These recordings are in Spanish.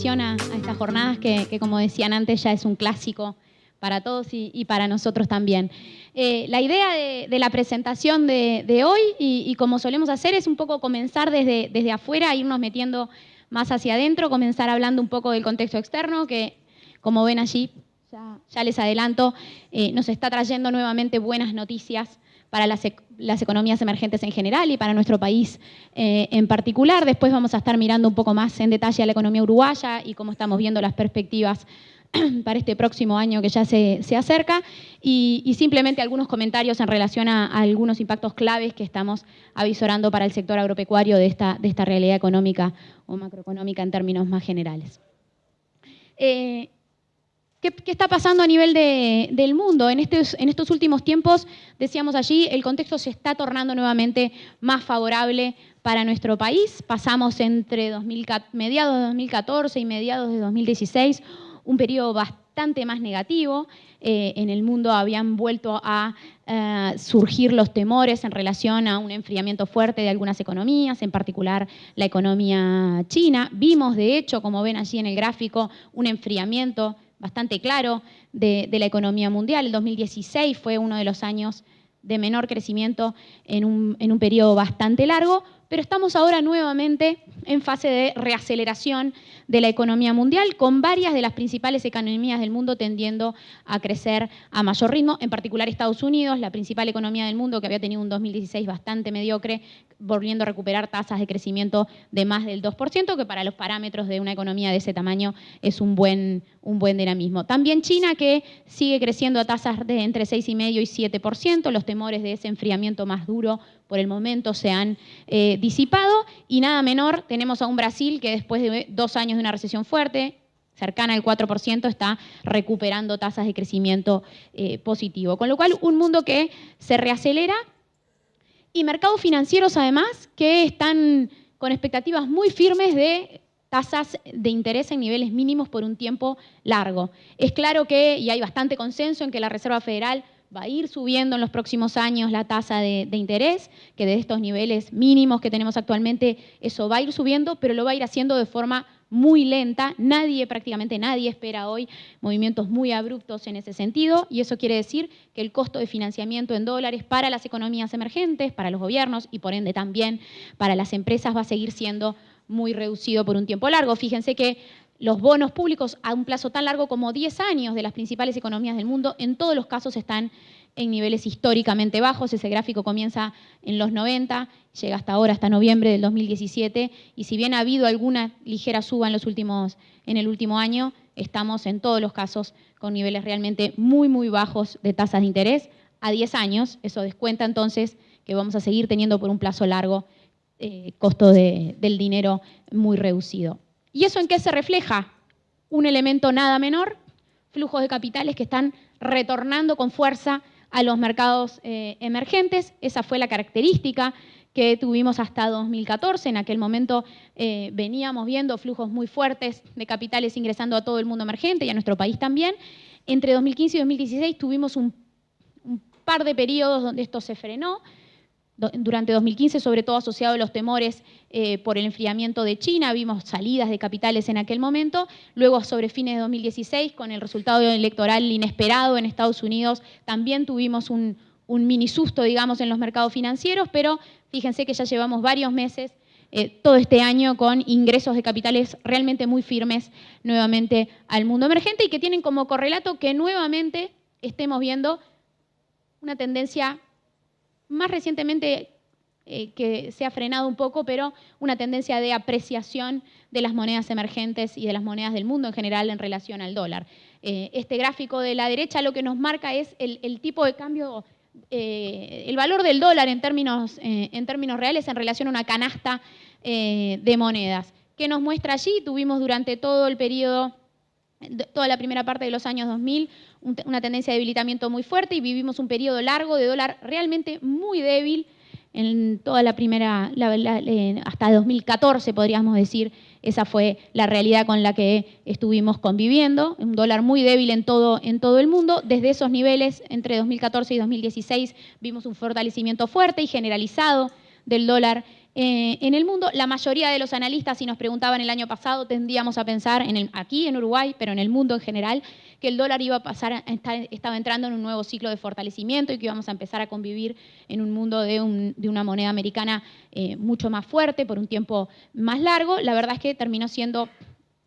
relación a estas jornadas que, como decían antes, ya es un clásico para todos y para nosotros también. La idea de la presentación de hoy, y como solemos hacer, es un poco comenzar desde afuera, irnos metiendo más hacia adentro, comenzar hablando un poco del contexto externo, que como ven allí, ya les adelanto, nos está trayendo nuevamente buenas noticias para las economías emergentes en general y para nuestro país en particular. Después vamos a estar mirando un poco más en detalle a la economía uruguaya y cómo estamos viendo las perspectivas para este próximo año que ya se acerca, y simplemente algunos comentarios en relación a algunos impactos claves que estamos avisorando para el sector agropecuario de esta realidad económica o macroeconómica en términos más generales. ¿Qué está pasando a nivel del mundo? En estos últimos tiempos, decíamos allí, el contexto se está tornando nuevamente más favorable para nuestro país. Pasamos entre mediados de 2014 y mediados de 2016 un periodo bastante más negativo. En el mundo habían vuelto a surgir los temores en relación a un enfriamiento fuerte de algunas economías, en particular la economía china. Vimos, de hecho, como ven allí en el gráfico, un enfriamiento bastante claro de la economía mundial. El 2016 fue uno de los años de menor crecimiento en un periodo bastante largo, pero estamos ahora nuevamente en fase de reaceleración de la economía mundial, con varias de las principales economías del mundo tendiendo a crecer a mayor ritmo, en particular Estados Unidos, la principal economía del mundo, que había tenido un 2016 bastante mediocre, volviendo a recuperar tasas de crecimiento de más del 2%, que para los parámetros de una economía de ese tamaño es un buen dinamismo. También China, que sigue creciendo a tasas de entre 6,5% y 7%, los temores de ese enfriamiento más duro por el momento se han disipado, y nada menor, tenemos a un Brasil que después de 2 años de una recesión fuerte, cercana al 4%, está recuperando tasas de crecimiento positivo. Con lo cual, un mundo que se reacelera, y mercados financieros además que están con expectativas muy firmes de tasas de interés en niveles mínimos por un tiempo largo. Es claro que, y hay bastante consenso en que la Reserva Federal va a ir subiendo en los próximos años la tasa de interés, que de estos niveles mínimos que tenemos actualmente, eso va a ir subiendo, pero lo va a ir haciendo de forma muy lenta. Prácticamente nadie espera hoy movimientos muy abruptos en ese sentido, y eso quiere decir que el costo de financiamiento en dólares para las economías emergentes, para los gobiernos y por ende también para las empresas va a seguir siendo muy reducido por un tiempo largo. Fíjense que los bonos públicos a un plazo tan largo como 10 años de las principales economías del mundo, en todos los casos están en niveles históricamente bajos. Ese gráfico comienza en los 90, llega hasta ahora, hasta noviembre del 2017, y si bien ha habido alguna ligera suba en el último año, estamos en todos los casos con niveles realmente muy, muy bajos de tasas de interés a 10 años. Eso descuenta entonces que vamos a seguir teniendo por un plazo largo costo del dinero muy reducido. ¿Y eso en qué se refleja? Un elemento nada menor, flujos de capitales que están retornando con fuerza a los mercados emergentes. Esa fue la característica que tuvimos hasta 2014. En aquel momento veníamos viendo flujos muy fuertes de capitales ingresando a todo el mundo emergente y a nuestro país también. Entre 2015 y 2016 tuvimos un par de periodos donde esto se frenó. Durante 2015, sobre todo asociado a los temores por el enfriamiento de China, vimos salidas de capitales en aquel momento. Luego, sobre fines de 2016, con el resultado electoral inesperado en Estados Unidos, también tuvimos un mini susto, digamos, en los mercados financieros, pero fíjense que ya llevamos varios meses, todo este año, con ingresos de capitales realmente muy firmes nuevamente al mundo emergente, y que tienen como correlato que nuevamente estemos viendo una tendencia más recientemente que se ha frenado un poco, pero una tendencia de apreciación de las monedas emergentes y de las monedas del mundo en general en relación al dólar. Este gráfico de la derecha lo que nos marca es el tipo de cambio, el valor del dólar en términos reales en relación a una canasta de monedas. ¿Qué nos muestra allí? Tuvimos durante todo el periodo, toda la primera parte de los años 2000, una tendencia de debilitamiento muy fuerte, y vivimos un periodo largo de dólar realmente muy débil en toda la primera, hasta 2014 podríamos decir. Esa fue la realidad con la que estuvimos conviviendo, un dólar muy débil en todo el mundo. Desde esos niveles, entre 2014 y 2016, vimos un fortalecimiento fuerte y generalizado del dólar en el mundo. La mayoría de los analistas, si nos preguntaban el año pasado, tendíamos a pensar, aquí en Uruguay, pero en el mundo en general, que el dólar iba a pasar, estaba entrando en un nuevo ciclo de fortalecimiento y que íbamos a empezar a convivir en un mundo de una moneda americana mucho más fuerte por un tiempo más largo. La verdad es que terminó siendo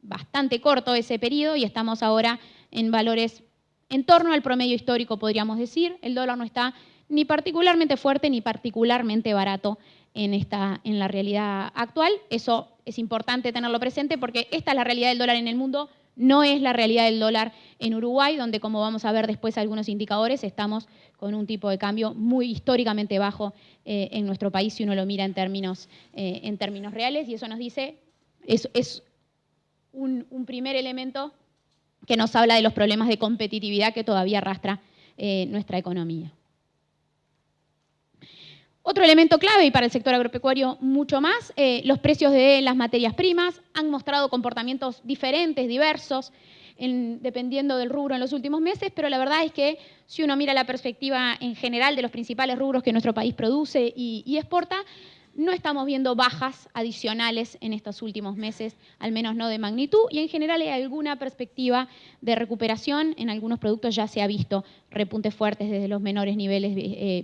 bastante corto ese periodo y estamos ahora en valores en torno al promedio histórico, podríamos decir. El dólar no está ni particularmente fuerte ni particularmente barato en la realidad actual. Eso es importante tenerlo presente porque esta es la realidad del dólar en el mundo, no es la realidad del dólar en Uruguay, donde, como vamos a ver después algunos indicadores, estamos con un tipo de cambio muy históricamente bajo en nuestro país si uno lo mira en términos reales, y eso nos dice, es un primer elemento que nos habla de los problemas de competitividad que todavía arrastra nuestra economía. Otro elemento clave, y para el sector agropecuario mucho más, los precios de las materias primas han mostrado comportamientos diferentes, diversos, dependiendo del rubro en los últimos meses, pero la verdad es que si uno mira la perspectiva en general de los principales rubros que nuestro país produce y exporta, no estamos viendo bajas adicionales en estos últimos meses, al menos no de magnitud, y en general hay alguna perspectiva de recuperación. En algunos productos ya se ha visto repuntes fuertes desde los menores niveles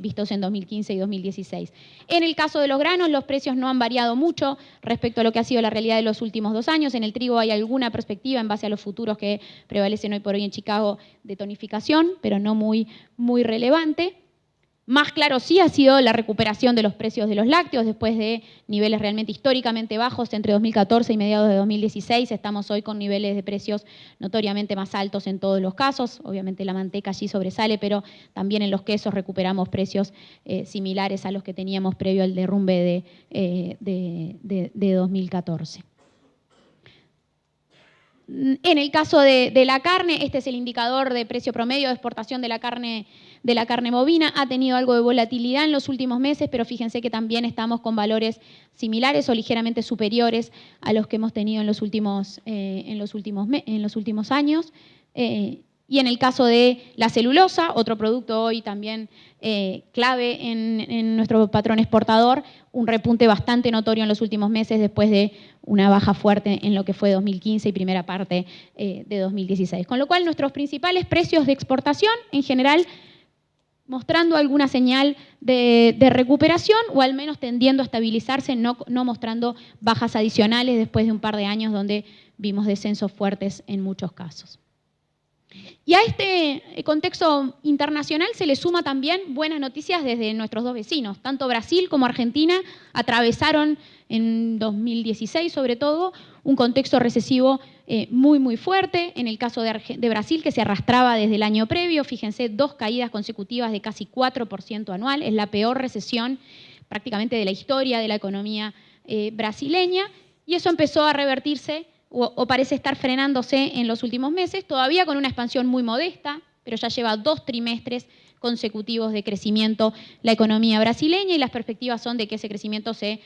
vistos en 2015 y 2016. En el caso de los granos, los precios no han variado mucho respecto a lo que ha sido la realidad de los últimos 2 años. En el trigo hay alguna perspectiva en base a los futuros que prevalecen hoy por hoy en Chicago de tonificación, pero no muy relevante. Más claro sí ha sido la recuperación de los precios de los lácteos después de niveles realmente históricamente bajos entre 2014 y mediados de 2016. Estamos hoy con niveles de precios notoriamente más altos en todos los casos. Obviamente la manteca allí sobresale, pero también en los quesos recuperamos precios similares a los que teníamos previo al derrumbe de 2014. En el caso de la carne, este es el indicador de precio promedio de exportación de la carne bovina. Ha tenido algo de volatilidad en los últimos meses, pero fíjense que también estamos con valores similares o ligeramente superiores a los que hemos tenido en los últimos años. Y en el caso de la celulosa, otro producto hoy también clave en nuestro patrón exportador, un repunte bastante notorio en los últimos meses después de una baja fuerte en lo que fue 2015 y primera parte de 2016. Con lo cual, nuestros principales precios de exportación, en general, mostrando alguna señal de recuperación o al menos tendiendo a estabilizarse, no mostrando bajas adicionales después de un par de años donde vimos descensos fuertes en muchos casos. Y a este contexto internacional se le suma también buenas noticias desde nuestros dos vecinos. Tanto Brasil como Argentina atravesaron en 2016, sobre todo, un contexto recesivo muy fuerte. En el caso de Brasil, que se arrastraba desde el año previo, fíjense, 2 caídas consecutivas de casi 4% anual. Es la peor recesión prácticamente de la historia de la economía brasileña. Y eso empezó a revertirse o parece estar frenándose en los últimos meses, todavía con una expansión muy modesta, pero ya lleva 2 trimestres consecutivos de crecimiento la economía brasileña y las perspectivas son de que ese crecimiento se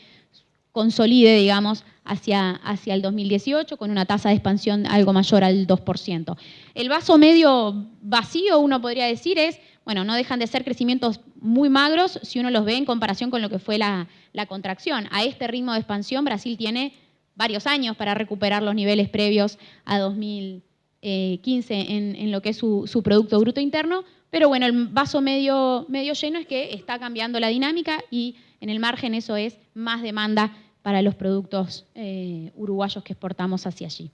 consolide, digamos, hacia el 2018 con una tasa de expansión algo mayor al 2%. El vaso medio vacío, uno podría decir, bueno, no dejan de ser crecimientos muy magros si uno los ve en comparación con lo que fue la contracción. A este ritmo de expansión, Brasil tiene varios años para recuperar los niveles previos a 2015 en lo que es su Producto Bruto Interno, pero bueno, el vaso medio lleno es que está cambiando la dinámica y en el margen eso es más demanda para los productos uruguayos que exportamos hacia allí.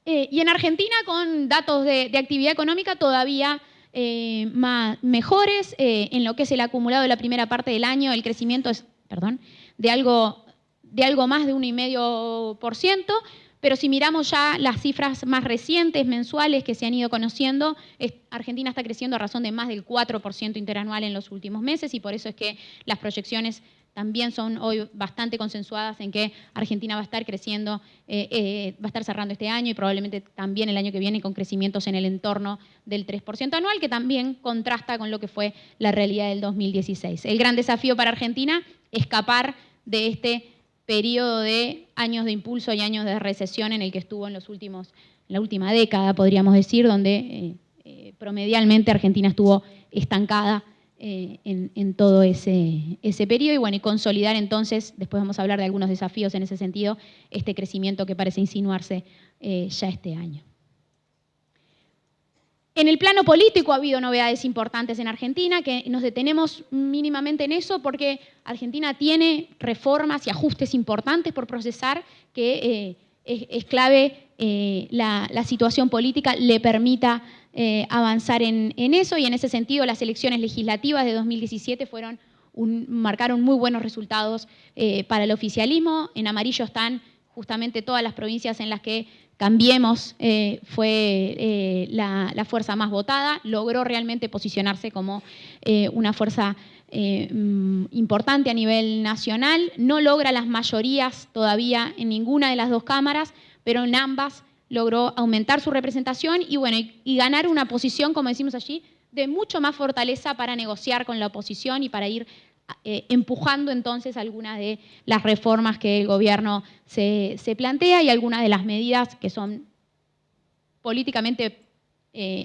Y en Argentina, con datos de actividad económica todavía mejores, en lo que es el acumulado de la primera parte del año, el crecimiento es, de algo más de 1,5%, pero si miramos ya las cifras más recientes, mensuales, que se han ido conociendo, Argentina está creciendo a razón de más del 4% interanual en los últimos meses y por eso es que las proyecciones también son hoy bastante consensuadas en que Argentina va a estar creciendo, va a estar cerrando este año y probablemente también el año que viene con crecimientos en el entorno del 3% anual, que también contrasta con lo que fue la realidad del 2016. El gran desafío para Argentina es escapar de este periodo de años de impulso y años de recesión en el que estuvo en la última década, podríamos decir, donde promedialmente Argentina estuvo estancada en todo ese periodo y, bueno, y consolidar entonces, después vamos a hablar de algunos desafíos en ese sentido, este crecimiento que parece insinuarse ya este año. En el plano político ha habido novedades importantes en Argentina, que nos detenemos mínimamente en eso porque Argentina tiene reformas y ajustes importantes por procesar que es clave la situación política le permita avanzar en eso, y en ese sentido las elecciones legislativas de 2017 marcaron muy buenos resultados para el oficialismo. En amarillo están justamente todas las provincias en las que Cambiemos fue la fuerza más votada, logró realmente posicionarse como una fuerza importante a nivel nacional, no logra las mayorías todavía en ninguna de las dos cámaras, pero en ambas logró aumentar su representación y, bueno, y ganar una posición, como decimos allí, de mucho más fortaleza para negociar con la oposición y para ir empujando entonces algunas de las reformas que el gobierno se plantea y algunas de las medidas que son políticamente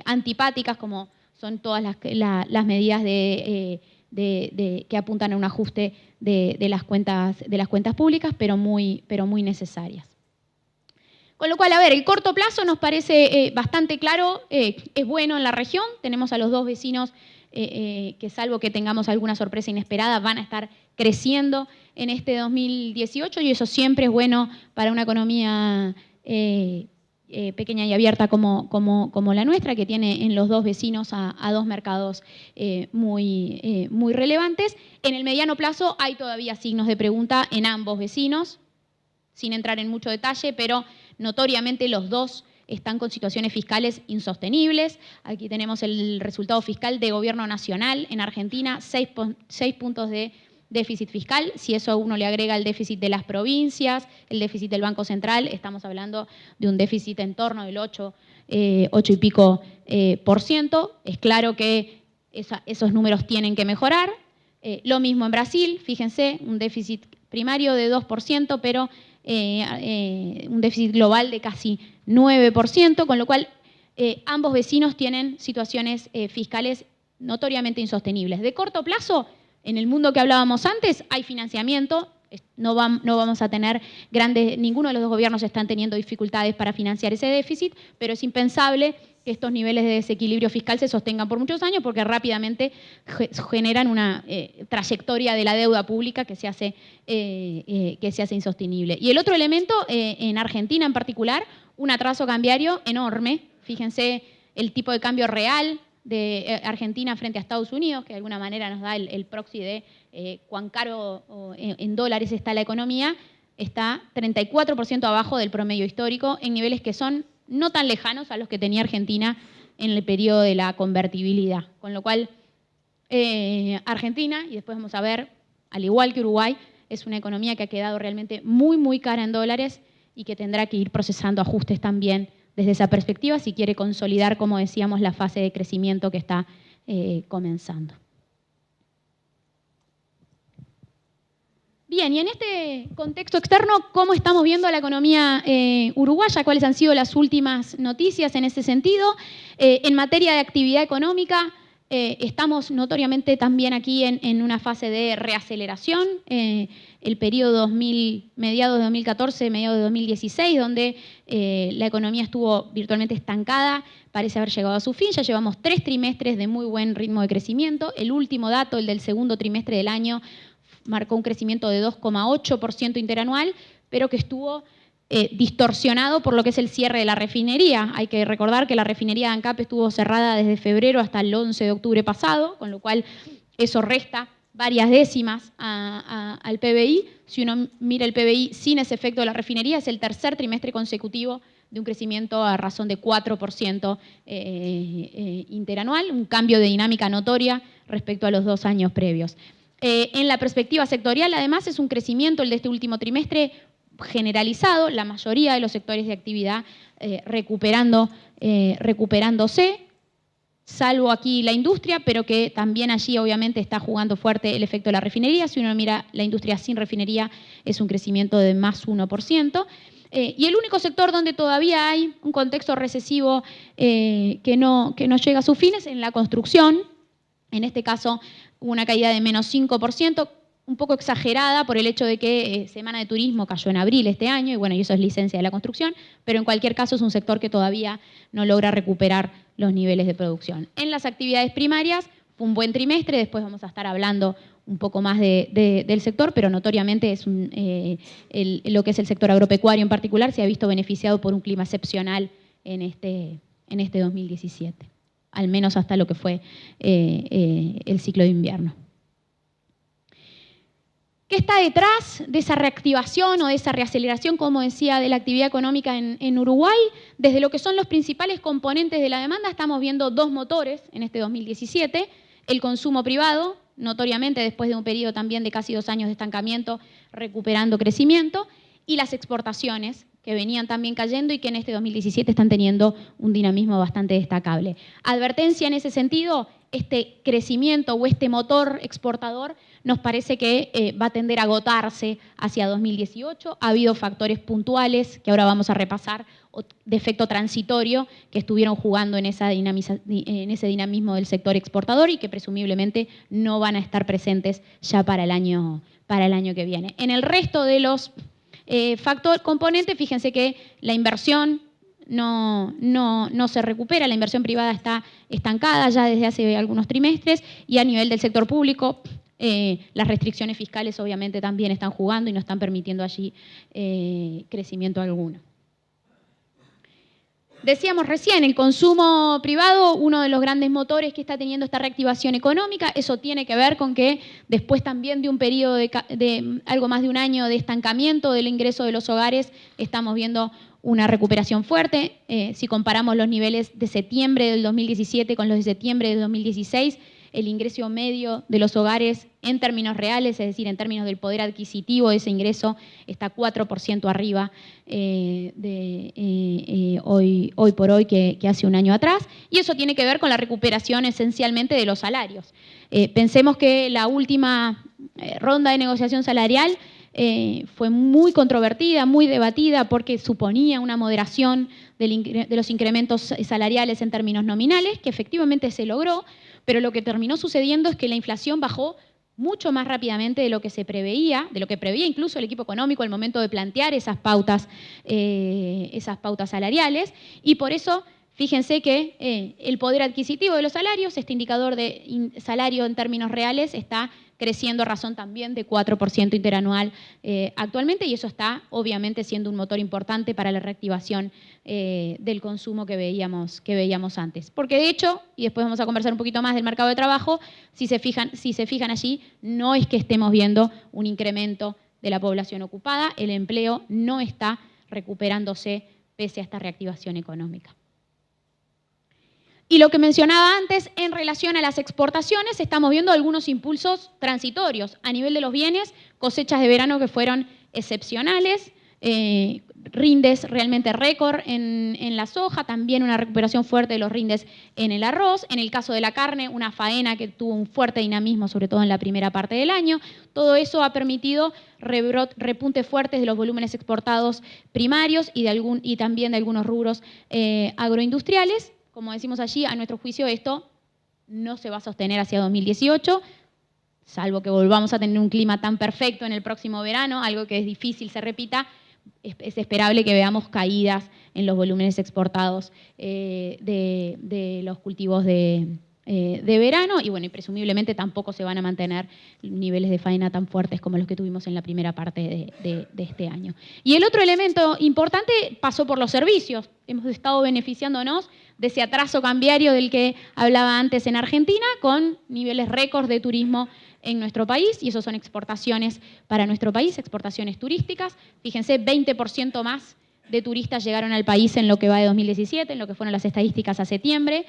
antipáticas, como son todas las medidas que apuntan a un ajuste de las cuentas públicas, pero muy necesarias. Con lo cual, a ver, el corto plazo nos parece bastante claro, es bueno en la región, tenemos a los dos vecinos que salvo que tengamos alguna sorpresa inesperada, van a estar creciendo en este 2018 y eso siempre es bueno para una economía pequeña y abierta como la nuestra, que tiene en los dos vecinos a dos mercados muy relevantes. En el mediano plazo hay todavía signos de pregunta en ambos vecinos, sin entrar en mucho detalle, pero notoriamente los dos están con situaciones fiscales insostenibles. Aquí tenemos el resultado fiscal de gobierno nacional en Argentina, 6 puntos de déficit fiscal. Si eso a uno le agrega el déficit de las provincias, el déficit del Banco Central, estamos hablando de un déficit en torno del 8 y pico %. Es claro que esos números tienen que mejorar. Lo mismo en Brasil, fíjense, un déficit primario de 2%, pero un déficit global de casi 9%, con lo cual ambos vecinos tienen situaciones fiscales notoriamente insostenibles. De corto plazo, en el mundo que hablábamos antes, hay financiamiento, no vamos a tener ninguno de los dos gobiernos están teniendo dificultades para financiar ese déficit, pero es impensable que estos niveles de desequilibrio fiscal se sostengan por muchos años porque rápidamente generan una trayectoria de la deuda pública que se hace insostenible. Y el otro elemento, en Argentina en particular, un atraso cambiario enorme. Fíjense el tipo de cambio real de Argentina frente a Estados Unidos, que de alguna manera nos da el proxy de cuán caro en dólares está la economía, está 34% abajo del promedio histórico en niveles que son no tan lejanos a los que tenía Argentina en el periodo de la convertibilidad. Con lo cual, Argentina, y después vamos a ver, al igual que Uruguay, es una economía que ha quedado realmente muy cara en dólares y que tendrá que ir procesando ajustes también desde esa perspectiva si quiere consolidar, como decíamos, la fase de crecimiento que está comenzando. Bien, y en este contexto externo, ¿cómo estamos viendo la economía uruguaya? ¿Cuáles han sido las últimas noticias en ese sentido? En materia de actividad económica, estamos notoriamente también aquí en una fase de reaceleración. El periodo mediados de 2014, mediados de 2016, donde la economía estuvo virtualmente estancada, parece haber llegado a su fin. Ya llevamos 3 trimestres de muy buen ritmo de crecimiento. El último dato, el del segundo trimestre del año, marcó un crecimiento de 2,8% interanual, pero que estuvo distorsionado por lo que es el cierre de la refinería. Hay que recordar que la refinería de ANCAP estuvo cerrada desde febrero hasta el 11 de octubre pasado, con lo cual eso resta varias décimas al PBI. Si uno mira el PBI sin ese efecto de la refinería, es el tercer trimestre consecutivo de un crecimiento a razón de 4% interanual, un cambio de dinámica notoria respecto a los 2 años previos. En la perspectiva sectorial, además, es un crecimiento el de este último trimestre generalizado, la mayoría de los sectores de actividad recuperándose, salvo aquí la industria, pero que también allí obviamente está jugando fuerte el efecto de la refinería. Si uno mira la industria sin refinería, es un crecimiento de más 1%. Y el único sector donde todavía hay un contexto recesivo que no llega a sus fines es en la construcción. En este caso, hubo una caída de menos 5%, un poco exagerada por el hecho de que Semana de Turismo cayó en abril este año, y bueno, y eso es licencia de la construcción, pero en cualquier caso es un sector que todavía no logra recuperar los niveles de producción. En las actividades primarias fue un buen trimestre, después vamos a estar hablando un poco más del sector, pero notoriamente es lo que es el sector agropecuario en particular se ha visto beneficiado por un clima excepcional en este 2017, al menos hasta lo que fue el ciclo de invierno. ¿Qué está detrás de esa reactivación o de esa reaceleración, como decía, de la actividad económica en Uruguay? Desde lo que son los principales componentes de la demanda, estamos viendo dos motores en este 2017. El consumo privado, notoriamente después de un periodo también de casi 2 años de estancamiento, recuperando crecimiento, y las exportaciones, que venían también cayendo y que en este 2017 están teniendo un dinamismo bastante destacable. Advertencia en ese sentido, este crecimiento o este motor exportador nos parece que va a tender a agotarse hacia 2018. Ha habido factores puntuales que ahora vamos a repasar, de efecto transitorio, que estuvieron jugando en ese dinamismo del sector exportador y que presumiblemente no van a estar presentes ya para el año que viene. En el resto de los componentes, fíjense que la inversión no se recupera, la inversión privada está estancada ya desde hace algunos trimestres, y a nivel del sector público las restricciones fiscales obviamente también están jugando y no están permitiendo allí crecimiento alguno. Decíamos recién, el consumo privado, uno de los grandes motores que está teniendo esta reactivación económica. Eso tiene que ver con que después también de un periodo de algo más de un año de estancamiento del ingreso de los hogares, estamos viendo una recuperación fuerte. Si comparamos los niveles de septiembre del 2017 con los de septiembre del 2016, el ingreso medio de los hogares en términos reales, es decir, en términos del poder adquisitivo de ese ingreso, está 4% arriba hoy por hoy que hace un año atrás, y eso tiene que ver con la recuperación esencialmente de los salarios. Pensemos que la última ronda de negociación salarial fue muy controvertida, muy debatida, porque suponía una moderación de los incrementos salariales en términos nominales, que efectivamente se logró, pero lo que terminó sucediendo es que la inflación bajó mucho más rápidamente de lo que se preveía, de lo que preveía incluso el equipo económico al momento de plantear esas pautas salariales, y por eso fíjense que el poder adquisitivo de los salarios, este indicador de salario en términos reales, está creciendo a razón también de 4% interanual actualmente, y eso está obviamente siendo un motor importante para la reactivación del consumo que veíamos antes. Porque de hecho, y después vamos a conversar un poquito más del mercado de trabajo, si se fijan allí, no es que estemos viendo un incremento de la población ocupada, el empleo no está recuperándose pese a esta reactivación económica. Y lo que mencionaba antes, en relación a las exportaciones, estamos viendo algunos impulsos transitorios. A nivel de los bienes, cosechas de verano que fueron excepcionales, rindes realmente récord en la soja, también una recuperación fuerte de los rindes en el arroz. En el caso de la carne, una faena que tuvo un fuerte dinamismo, sobre todo en la primera parte del año. Todo eso ha permitido repuntes fuertes de los volúmenes exportados primarios y también de algunos rubros agroindustriales. Como decimos allí, a nuestro juicio esto no se va a sostener hacia 2018, salvo que volvamos a tener un clima tan perfecto en el próximo verano, algo que es difícil se repita. Es esperable que veamos caídas en los volúmenes exportados de los cultivos de verano, y bueno, y presumiblemente tampoco se van a mantener niveles de faena tan fuertes como los que tuvimos en la primera parte de este año. Y el otro elemento importante pasó por los servicios. Hemos estado beneficiándonos de ese atraso cambiario del que hablaba antes en Argentina, con niveles récords de turismo en nuestro país, y eso son exportaciones para nuestro país, exportaciones turísticas. Fíjense, 20% más de turistas llegaron al país en lo que va de 2017, en lo que fueron las estadísticas a septiembre.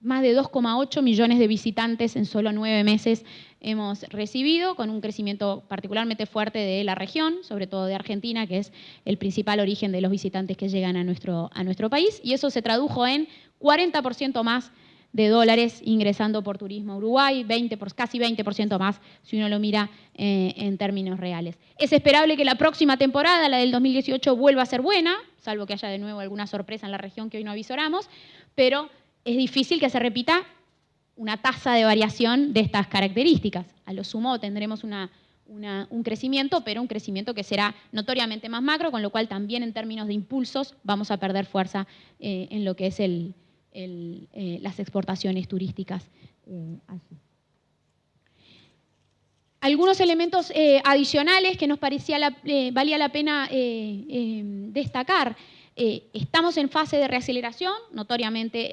Más de 2,8 millones de visitantes en solo 9 meses hemos recibido, con un crecimiento particularmente fuerte de la región, sobre todo de Argentina, que es el principal origen de los visitantes que llegan a nuestro país, y eso se tradujo en 40% más de dólares ingresando por turismo a Uruguay, casi 20% más si uno lo mira en términos reales. Es esperable que la próxima temporada, la del 2018, vuelva a ser buena, salvo que haya de nuevo alguna sorpresa en la región que hoy no avisoramos, pero es difícil que se repita una tasa de variación de estas características. A lo sumo tendremos un crecimiento, pero un crecimiento que será notoriamente más macro, con lo cual también en términos de impulsos vamos a perder fuerza en lo que es las exportaciones turísticas allí. Algunos elementos adicionales que nos parecía valía la pena destacar. Estamos en fase de reaceleración, notoriamente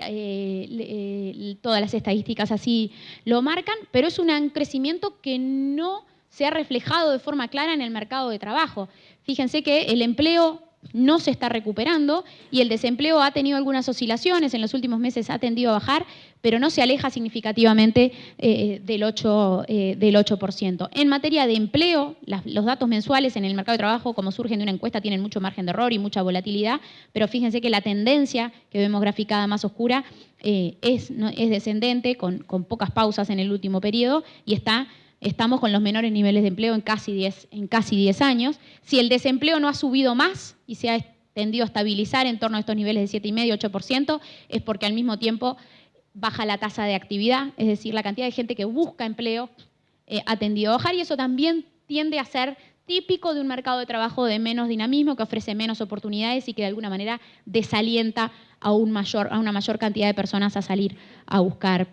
todas las estadísticas así lo marcan, pero es un crecimiento que no se ha reflejado de forma clara en el mercado de trabajo. Fíjense que el empleo no se está recuperando y el desempleo ha tenido algunas oscilaciones, en los últimos meses ha tendido a bajar, pero no se aleja significativamente del 8%. En materia de empleo, los datos mensuales en el mercado de trabajo, como surgen de una encuesta, tienen mucho margen de error y mucha volatilidad, pero fíjense que la tendencia que vemos graficada más oscura es descendente, con pocas pausas en el último periodo, y estamos con los menores niveles de empleo en casi 10 años. Si el desempleo no ha subido más y se ha tendido a estabilizar en torno a estos niveles de 7,5-8%, es porque al mismo tiempo baja la tasa de actividad, es decir, la cantidad de gente que busca empleo ha tendido a bajar, y eso también tiende a ser típico de un mercado de trabajo de menos dinamismo, que ofrece menos oportunidades y que de alguna manera desalienta a una mayor cantidad de personas a salir a buscar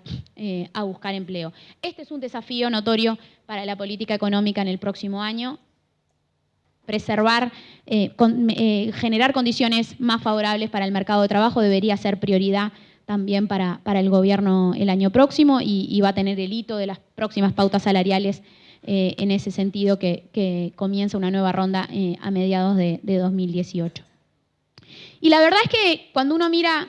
empleo. Este es un desafío notorio para la política económica en el próximo año. Preservar, generar condiciones más favorables para el mercado de trabajo debería ser prioridad también para el gobierno el año próximo, y va a tener el hito de las próximas pautas salariales en ese sentido, que comienza una nueva ronda a mediados de 2018. Y la verdad es que cuando uno mira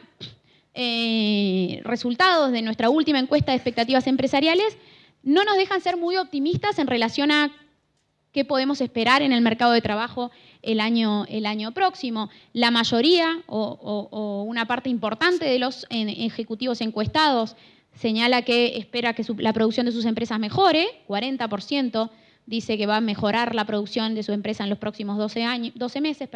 resultados de nuestra última encuesta de expectativas empresariales, no nos dejan ser muy optimistas en relación a qué podemos esperar en el mercado de trabajo el año próximo. La mayoría o una parte importante de los ejecutivos encuestados señala que espera que la producción de sus empresas mejore. 40% dice que va a mejorar la producción de su empresa en los próximos 12 meses.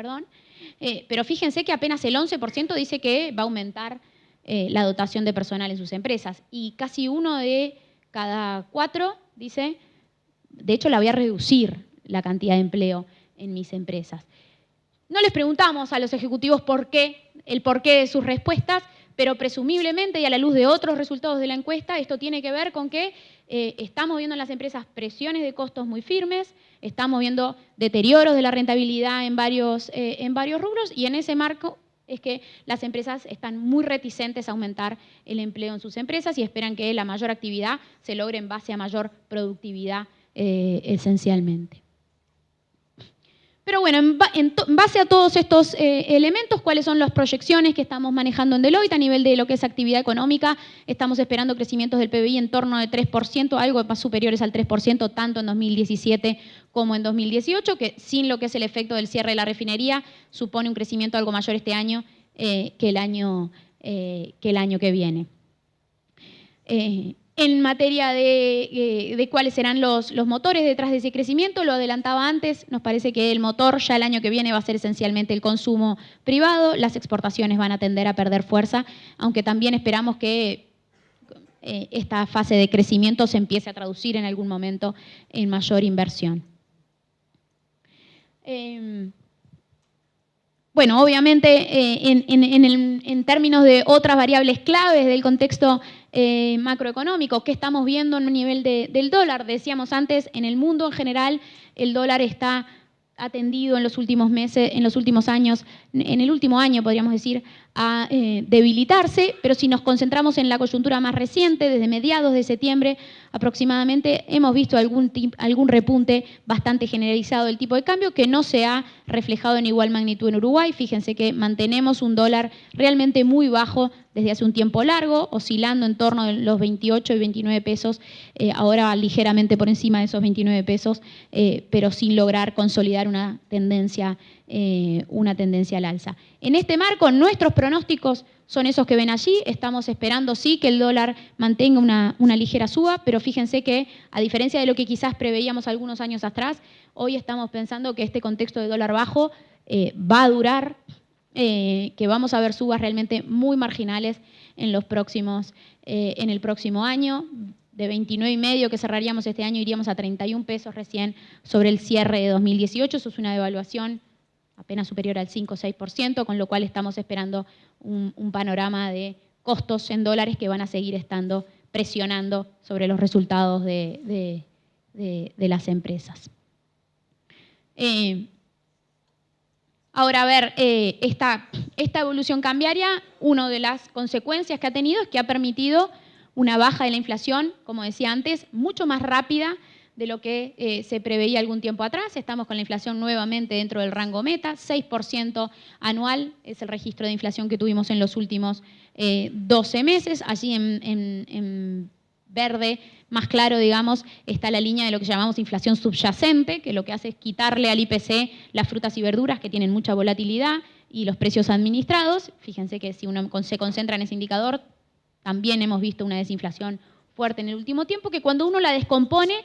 Pero fíjense que apenas el 11% dice que va a aumentar la dotación de personal en sus empresas. Y casi 1 de cada 4 dice, de hecho la voy a reducir la cantidad de empleo en mis empresas. No les preguntamos a los ejecutivos el porqué de sus respuestas, pero presumiblemente, y a la luz de otros resultados de la encuesta, esto tiene que ver con que estamos viendo en las empresas presiones de costos muy firmes, estamos viendo deterioros de la rentabilidad en varios rubros, y en ese marco es que las empresas están muy reticentes a aumentar el empleo en sus empresas y esperan que la mayor actividad se logre en base a mayor productividad esencialmente. Pero bueno, en base a todos estos elementos, ¿cuáles son las proyecciones que estamos manejando en Deloitte a nivel de lo que es actividad económica? Estamos esperando crecimientos del PBI en torno de 3%, algo más superiores al 3%, tanto en 2017 como en 2018, que sin lo que es el efecto del cierre de la refinería, supone un crecimiento algo mayor este año que el año que viene. En materia de cuáles serán los motores detrás de ese crecimiento, lo adelantaba antes, nos parece que el motor ya el año que viene va a ser esencialmente el consumo privado, las exportaciones van a tender a perder fuerza, aunque también esperamos que esta fase de crecimiento se empiece a traducir en algún momento en mayor inversión. Bueno, obviamente en términos de otras variables claves del contexto macroeconómico, ¿qué estamos viendo en el nivel del dólar? Decíamos antes, en el mundo en general el dólar ha tendido en los últimos meses, en los últimos años, en el último año podríamos decir, a debilitarse, pero si nos concentramos en la coyuntura más reciente, desde mediados de septiembre aproximadamente, hemos visto algún repunte bastante generalizado del tipo de cambio que no se ha reflejado en igual magnitud en Uruguay. Fíjense que mantenemos un dólar realmente muy bajo desde hace un tiempo largo, oscilando en torno a los 28 y 29 pesos, ahora ligeramente por encima de esos 29 pesos, pero sin lograr consolidar una tendencia al alza. En este marco, nuestros pronósticos son esos que ven allí. Estamos esperando, sí, que el dólar mantenga una ligera suba, pero fíjense que, a diferencia de lo que quizás preveíamos algunos años atrás, hoy estamos pensando que este contexto de dólar bajo va a durar que vamos a ver subas realmente muy marginales en el próximo año. De 29,5 que cerraríamos este año, iríamos a 31 pesos recién sobre el cierre de 2018. Eso es una devaluación apenas superior al 5 o 6%, con lo cual estamos esperando un panorama de costos en dólares que van a seguir estando presionando sobre los resultados de las empresas. Ahora, a ver, esta evolución cambiaria, una de las consecuencias que ha tenido es que ha permitido una baja de la inflación, como decía antes, mucho más rápida de lo que se preveía algún tiempo atrás. Estamos con la inflación nuevamente dentro del rango meta, 6% anual es el registro de inflación que tuvimos en los últimos 12 meses. Allí en verde, más claro, digamos, está la línea de lo que llamamos inflación subyacente, que lo que hace es quitarle al IPC las frutas y verduras que tienen mucha volatilidad y los precios administrados. Fíjense que si uno se concentra en ese indicador, también hemos visto una desinflación fuerte en el último tiempo, que cuando uno la descompone,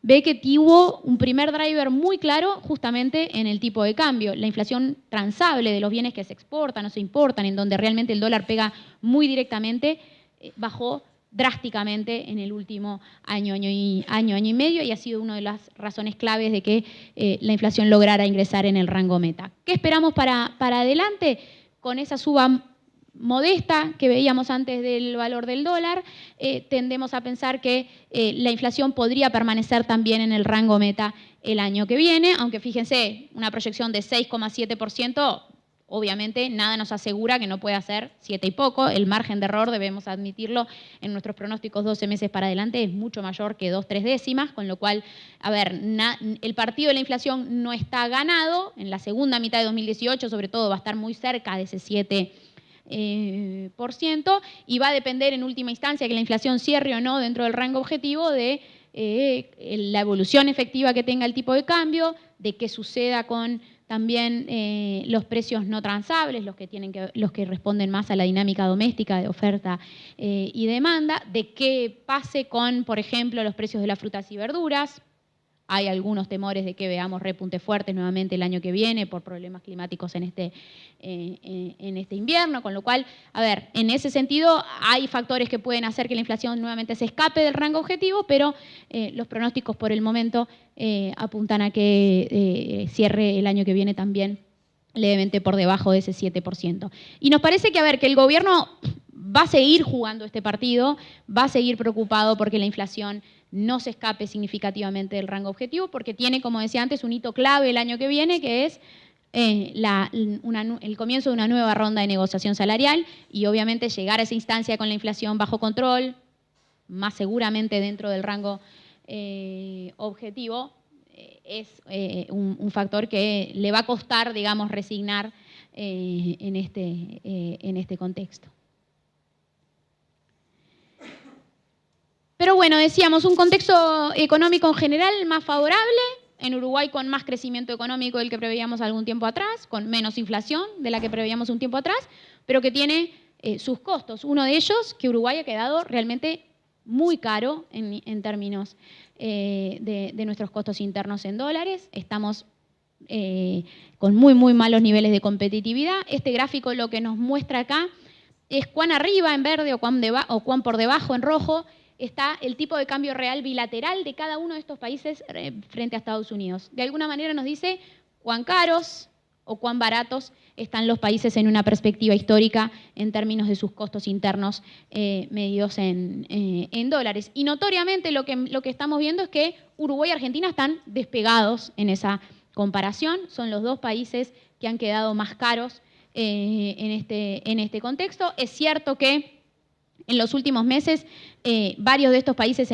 ve que tuvo un primer driver muy claro justamente en el tipo de cambio. La inflación transable de los bienes que se exportan o se importan, en donde realmente el dólar pega muy directamente, bajó drásticamente en el último año y medio, y ha sido una de las razones claves de que la inflación lograra ingresar en el rango meta. ¿Qué esperamos para adelante? Con esa suba modesta que veíamos antes del valor del dólar, tendemos a pensar que la inflación podría permanecer también en el rango meta el año que viene, aunque fíjense, una proyección de 6,7%, obviamente nada nos asegura que no pueda ser 7 y poco. El margen de error, debemos admitirlo, en nuestros pronósticos 12 meses para adelante es mucho mayor que 2-3 décimas, con lo cual, a ver, el partido de la inflación no está ganado. En la segunda mitad de 2018, sobre todo, va a estar muy cerca de ese 7%, y va a depender en última instancia que la inflación cierre o no dentro del rango objetivo de la evolución efectiva que tenga el tipo de cambio, de qué suceda con también los precios no transables, los que responden más a la dinámica doméstica de oferta y demanda, de qué pase con, por ejemplo, los precios de las frutas y verduras. Hay algunos temores de que veamos repuntes fuertes nuevamente el año que viene por problemas climáticos en este invierno, con lo cual, a ver, en ese sentido hay factores que pueden hacer que la inflación nuevamente se escape del rango objetivo, pero los pronósticos por el momento apuntan a que cierre el año que viene también levemente por debajo de ese 7%. Y nos parece que, a ver, que el gobierno va a seguir jugando este partido, va a seguir preocupado porque la inflación no se escape significativamente del rango objetivo, porque tiene, como decía antes, un hito clave el año que viene, que es el comienzo de una nueva ronda de negociación salarial, y obviamente llegar a esa instancia con la inflación bajo control, más seguramente dentro del rango objetivo, es un factor que le va a costar, digamos, resignar en este contexto. Pero bueno, decíamos, un contexto económico en general más favorable, en Uruguay con más crecimiento económico del que preveíamos algún tiempo atrás, con menos inflación de la que preveíamos un tiempo atrás, pero que tiene sus costos. Uno de ellos, que Uruguay ha quedado realmente muy caro en términos de nuestros costos internos en dólares. Estamos con muy malos niveles de competitividad. Este gráfico lo que nos muestra acá es cuán arriba en verde o cuán por debajo en rojo está el tipo de cambio real bilateral de cada uno de estos países frente a Estados Unidos. De alguna manera nos dice cuán caros o cuán baratos están los países en una perspectiva histórica en términos de sus costos internos medidos en dólares. Y notoriamente lo que estamos viendo es que Uruguay y Argentina están despegados en esa comparación. Son los dos países que han quedado más caros en este contexto. Es cierto que en los últimos meses, varios de estos países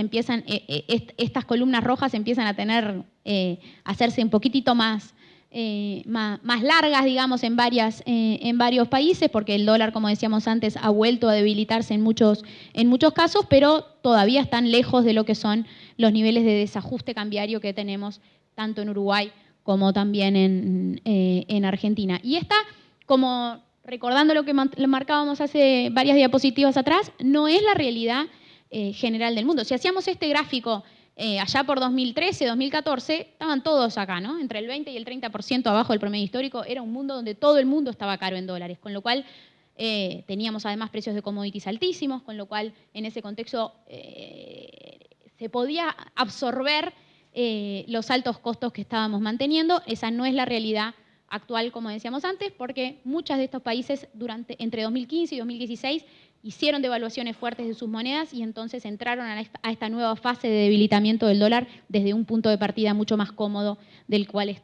estas columnas rojas empiezan a hacerse un poquitito más largas, digamos, en varios países, porque el dólar, como decíamos antes, ha vuelto a debilitarse en muchos casos, pero todavía están lejos de lo que son los niveles de desajuste cambiario que tenemos tanto en Uruguay como también en Argentina. Y esta, como recordando lo que marcábamos hace varias diapositivas atrás, no es la realidad general del mundo. Si hacíamos este gráfico allá por 2013, 2014, estaban todos acá, ¿no? Entre el 20 y el 30% abajo del promedio histórico. Era un mundo donde todo el mundo estaba caro en dólares, con lo cual teníamos además precios de commodities altísimos, con lo cual en ese contexto se podía absorber los altos costos que estábamos manteniendo. Esa no es la realidad actual, como decíamos antes, porque muchos de estos países entre 2015 y 2016 hicieron devaluaciones fuertes de sus monedas y entonces entraron a esta nueva fase de debilitamiento del dólar desde un punto de partida mucho más cómodo del cual el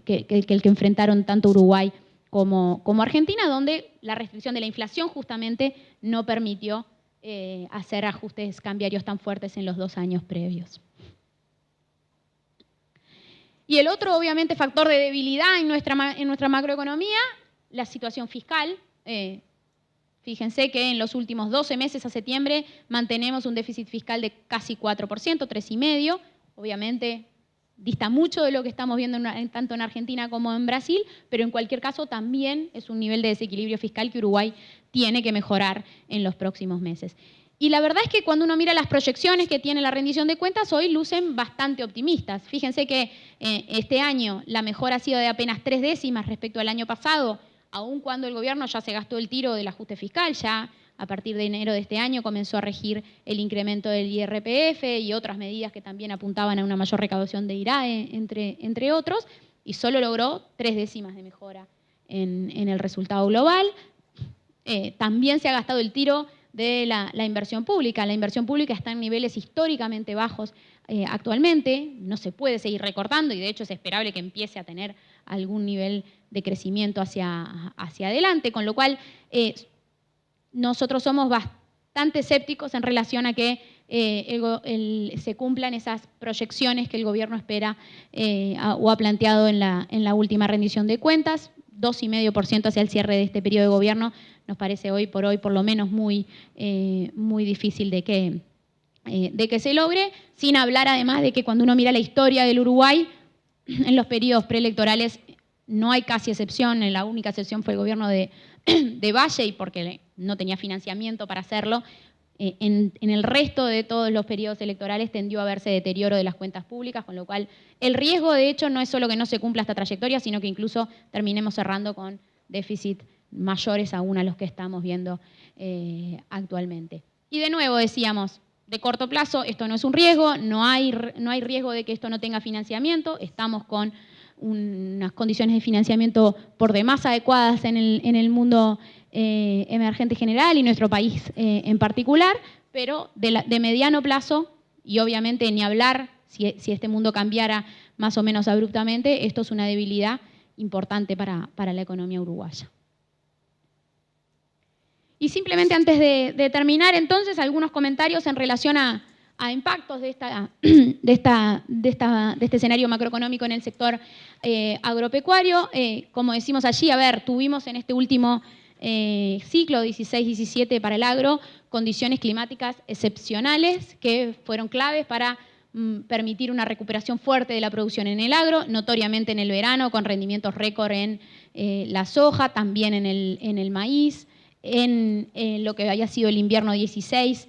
que enfrentaron tanto Uruguay como Argentina, donde la restricción de la inflación justamente no permitió hacer ajustes cambiarios tan fuertes en los 2 años previos. Y el otro, obviamente, factor de debilidad en nuestra macroeconomía, la situación fiscal. Fíjense que en los últimos 12 meses a septiembre mantenemos un déficit fiscal de casi 4%, 3,5%. Obviamente dista mucho de lo que estamos viendo tanto en Argentina como en Brasil, pero en cualquier caso también es un nivel de desequilibrio fiscal que Uruguay tiene que mejorar en los próximos meses. Y la verdad es que cuando uno mira las proyecciones que tiene la rendición de cuentas, hoy lucen bastante optimistas. Fíjense que este año la mejora ha sido de apenas 3 décimas respecto al año pasado, aun cuando el gobierno ya se gastó el tiro del ajuste fiscal, ya a partir de enero de este año comenzó a regir el incremento del IRPF y otras medidas que también apuntaban a una mayor recaudación de IRAE, entre otros, y solo logró 3 décimas de mejora en el resultado global. También se ha gastado el tiro de la inversión pública. La inversión pública está en niveles históricamente bajos actualmente, no se puede seguir recortando y de hecho es esperable que empiece a tener algún nivel de crecimiento hacia adelante, con lo cual nosotros somos bastante escépticos en relación a que se cumplan esas proyecciones que el gobierno espera o ha planteado en la última rendición de cuentas. 2,5% hacia el cierre de este periodo de gobierno nos parece hoy por lo menos muy difícil de que se logre, sin hablar además de que cuando uno mira la historia del Uruguay, en los periodos preelectorales no hay casi excepción, la única excepción fue el gobierno de Valle y porque no tenía financiamiento para hacerlo. En el resto de todos los periodos electorales tendió a verse deterioro de las cuentas públicas, con lo cual el riesgo de hecho no es solo que no se cumpla esta trayectoria, sino que incluso terminemos cerrando con déficit mayores aún a los que estamos viendo actualmente. Y de nuevo decíamos, de corto plazo esto no es un riesgo, no hay riesgo de que esto no tenga financiamiento, estamos con unas condiciones de financiamiento por demás adecuadas en el mundo emergente general y nuestro país en particular, pero de mediano plazo, y obviamente ni hablar si este mundo cambiara más o menos abruptamente, esto es una debilidad importante para la economía uruguaya. Y simplemente antes de terminar, entonces, algunos comentarios en relación a impactos de este escenario macroeconómico en el sector agropecuario. Como decimos allí, tuvimos en este último ciclo 16-17 para el agro condiciones climáticas excepcionales que fueron claves para permitir una recuperación fuerte de la producción en el agro, notoriamente en el verano con rendimientos récord en la soja, también en el maíz. En lo que había sido el invierno 16,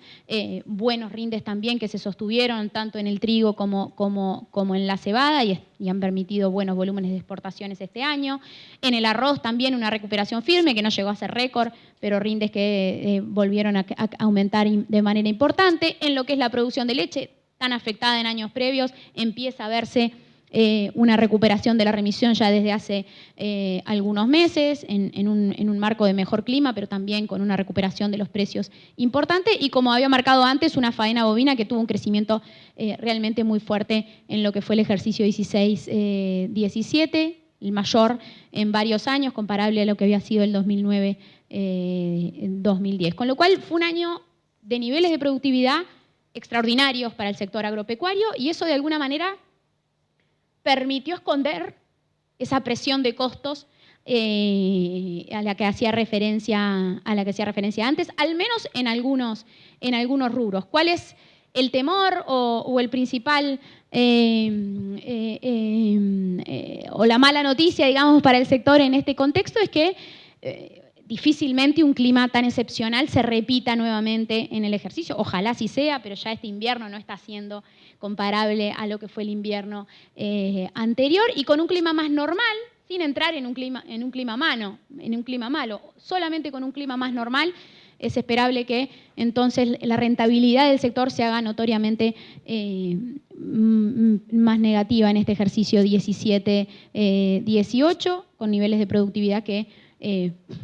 buenos rindes también que se sostuvieron tanto en el trigo como en la cebada y han permitido buenos volúmenes de exportaciones este año. En el arroz también una recuperación firme que no llegó a ser récord, pero rindes que volvieron a aumentar de manera importante. En lo que es la producción de leche, tan afectada en años previos, empieza a verse una recuperación de la remisión ya desde hace algunos meses en un marco de mejor clima, pero también con una recuperación de los precios importante y, como había marcado antes, una faena bovina que tuvo un crecimiento realmente muy fuerte en lo que fue el ejercicio 16-17, el mayor en varios años, comparable a lo que había sido el 2009-2010. Con lo cual fue un año de niveles de productividad extraordinarios para el sector agropecuario y eso de alguna manera permitió esconder esa presión de costos a la que hacía referencia antes, al menos en algunos rubros. ¿Cuál es el temor o el principal o la mala noticia, digamos, para el sector en este contexto? Es que difícilmente un clima tan excepcional se repita nuevamente en el ejercicio. Ojalá así sea, pero ya este invierno no está siendo comparable a lo que fue el invierno anterior, y con un clima más normal, sin entrar en un clima malo, solamente con un clima más normal, es esperable que entonces la rentabilidad del sector se haga notoriamente más negativa en este ejercicio 17-18, con niveles de productividad que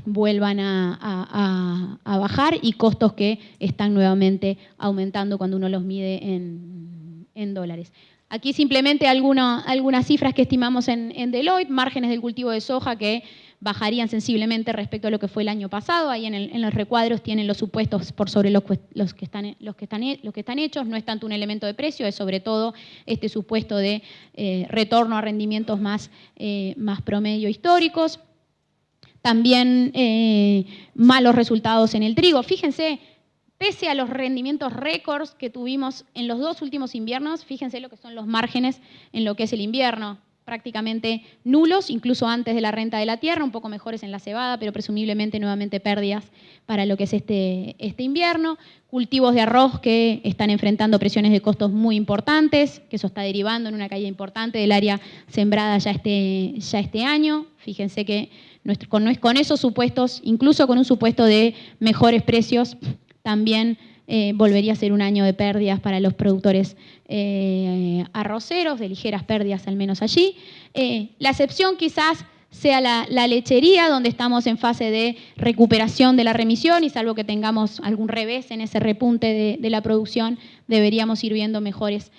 vuelvan a bajar y costos que están nuevamente aumentando cuando uno los mide en dólares. Aquí simplemente algunas cifras que estimamos en Deloitte, márgenes del cultivo de soja que bajarían sensiblemente respecto a lo que fue el año pasado. Ahí en los recuadros tienen los supuestos por sobre los que están hechos. No es tanto un elemento de precio, es sobre todo este supuesto de retorno a rendimientos más promedio históricos. También malos resultados en el trigo. Fíjense, pese a los rendimientos récords que tuvimos en los 2 últimos inviernos, fíjense lo que son los márgenes en lo que es el invierno, prácticamente nulos, incluso antes de la renta de la tierra, un poco mejores en la cebada, pero presumiblemente nuevamente pérdidas para lo que es este invierno. Cultivos de arroz que están enfrentando presiones de costos muy importantes, que eso está derivando en una caída importante del área sembrada ya este año. Fíjense que con esos supuestos, incluso con un supuesto de mejores precios, también volvería a ser un año de pérdidas para los productores arroceros, de ligeras pérdidas al menos allí. La excepción quizás sea la lechería, donde estamos en fase de recuperación de la remisión y salvo que tengamos algún revés en ese repunte de la producción, deberíamos ir viendo mejores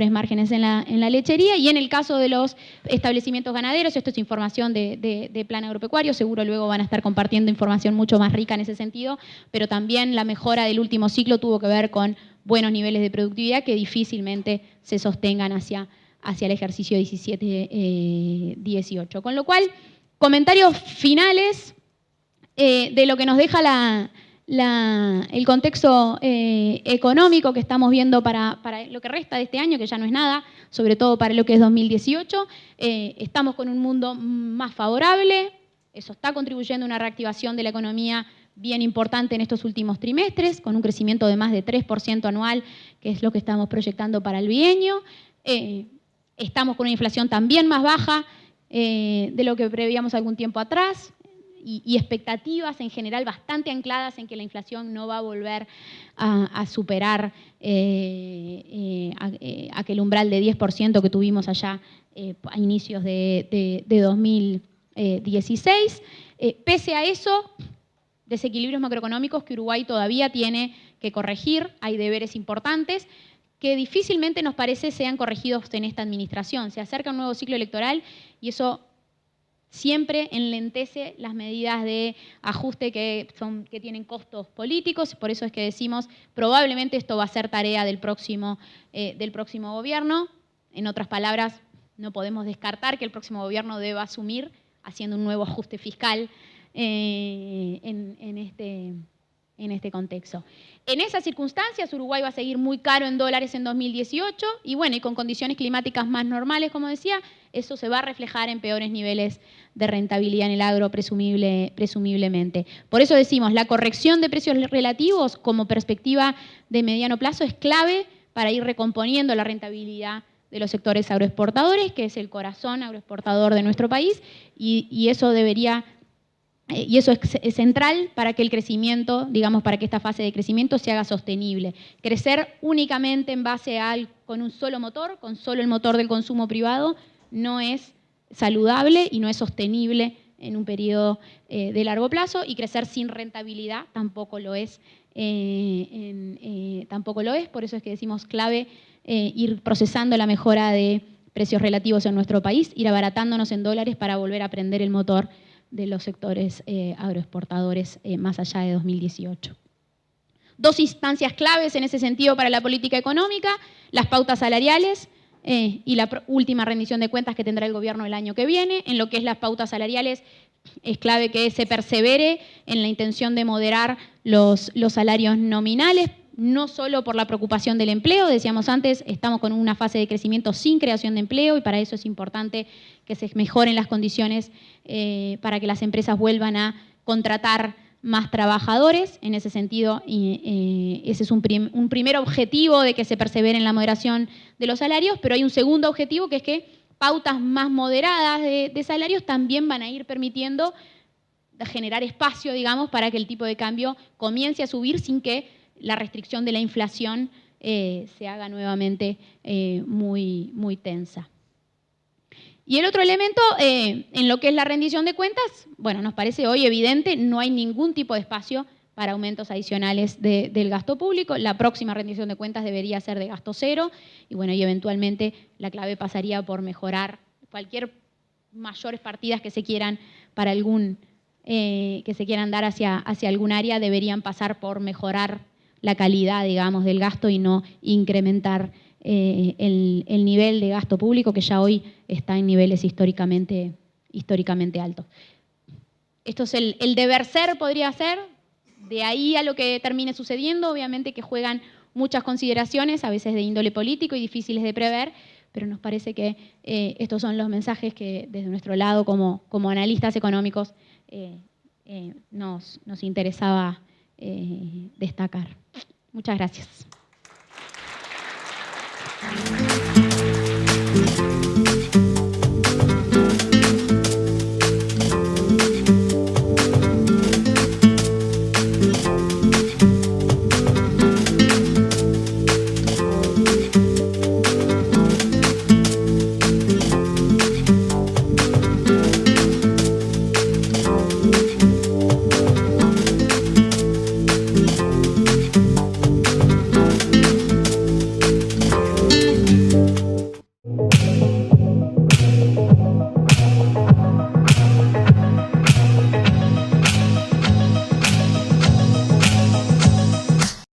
márgenes en la lechería. Y en el caso de los establecimientos ganaderos, esto es información de Plan Agropecuario, seguro luego van a estar compartiendo información mucho más rica en ese sentido, pero también la mejora del último ciclo tuvo que ver con buenos niveles de productividad que difícilmente se sostengan hacia el ejercicio 17-18. Con lo cual, comentarios finales de lo que nos deja el contexto económico que estamos viendo para lo que resta de este año, que ya no es nada, sobre todo para lo que es 2018. Estamos con un mundo más favorable, eso está contribuyendo a una reactivación de la economía bien importante en estos últimos trimestres, con un crecimiento de más de 3% anual, que es lo que estamos proyectando para el bienio. Estamos con una inflación también más baja de lo que preveíamos algún tiempo atrás y expectativas en general bastante ancladas en que la inflación no va a volver a superar aquel umbral de 10% que tuvimos allá a inicios de 2016. Pese a eso, desequilibrios macroeconómicos que Uruguay todavía tiene que corregir, hay deberes importantes que difícilmente nos parece sean corregidos en esta administración. Se acerca un nuevo ciclo electoral y eso siempre enlentece las medidas de ajuste que tienen costos políticos, por eso es que decimos probablemente esto va a ser tarea del próximo gobierno. En otras palabras, no podemos descartar que el próximo gobierno deba asumir haciendo un nuevo ajuste fiscal en este contexto. En esas circunstancias, Uruguay va a seguir muy caro en dólares en 2018 y bueno, y con condiciones climáticas más normales, como decía, eso se va a reflejar en peores niveles de rentabilidad en el agro presumiblemente. Por eso decimos, la corrección de precios relativos como perspectiva de mediano plazo es clave para ir recomponiendo la rentabilidad de los sectores agroexportadores, que es el corazón agroexportador de nuestro país, y eso es central para que el crecimiento, digamos, para que esta fase de crecimiento se haga sostenible. Crecer únicamente en base con un solo motor, con solo el motor del consumo privado, no es saludable y no es sostenible en un periodo de largo plazo, y crecer sin rentabilidad tampoco lo es. Por eso es que decimos clave ir procesando la mejora de precios relativos en nuestro país, ir abaratándonos en dólares para volver a prender el motor de los sectores agroexportadores más allá de 2018. 2 instancias claves en ese sentido para la política económica, las pautas salariales y la última rendición de cuentas que tendrá el gobierno el año que viene. En lo que es las pautas salariales, es clave que se persevere en la intención de moderar los salarios nominales, no solo por la preocupación del empleo, decíamos antes, estamos con una fase de crecimiento sin creación de empleo y para eso es importante que se mejoren las condiciones para que las empresas vuelvan a contratar más trabajadores. En ese sentido, ese es un primer objetivo de que se persevere en la moderación de los salarios, pero hay un segundo objetivo, que es que pautas más moderadas de salarios también van a ir permitiendo generar espacio, digamos, para que el tipo de cambio comience a subir sin que la restricción de la inflación se haga nuevamente muy, muy tensa. Y el otro elemento, en lo que es la rendición de cuentas, bueno, nos parece hoy evidente, no hay ningún tipo de espacio para aumentos adicionales del gasto público. La próxima rendición de cuentas debería ser de gasto cero y, bueno, y eventualmente la clave pasaría por mejorar cualquier mayores partidas que se quieran para que se quieran dar hacia algún área, deberían pasar por mejorar la calidad, digamos, del gasto y no incrementar el nivel de gasto público, que ya hoy está en niveles históricamente altos. Esto es el deber ser, podría ser. De ahí a lo que termine sucediendo, obviamente que juegan muchas consideraciones, a veces de índole político y difíciles de prever, pero nos parece que estos son los mensajes que desde nuestro lado como analistas económicos nos interesaba destacar. Muchas gracias.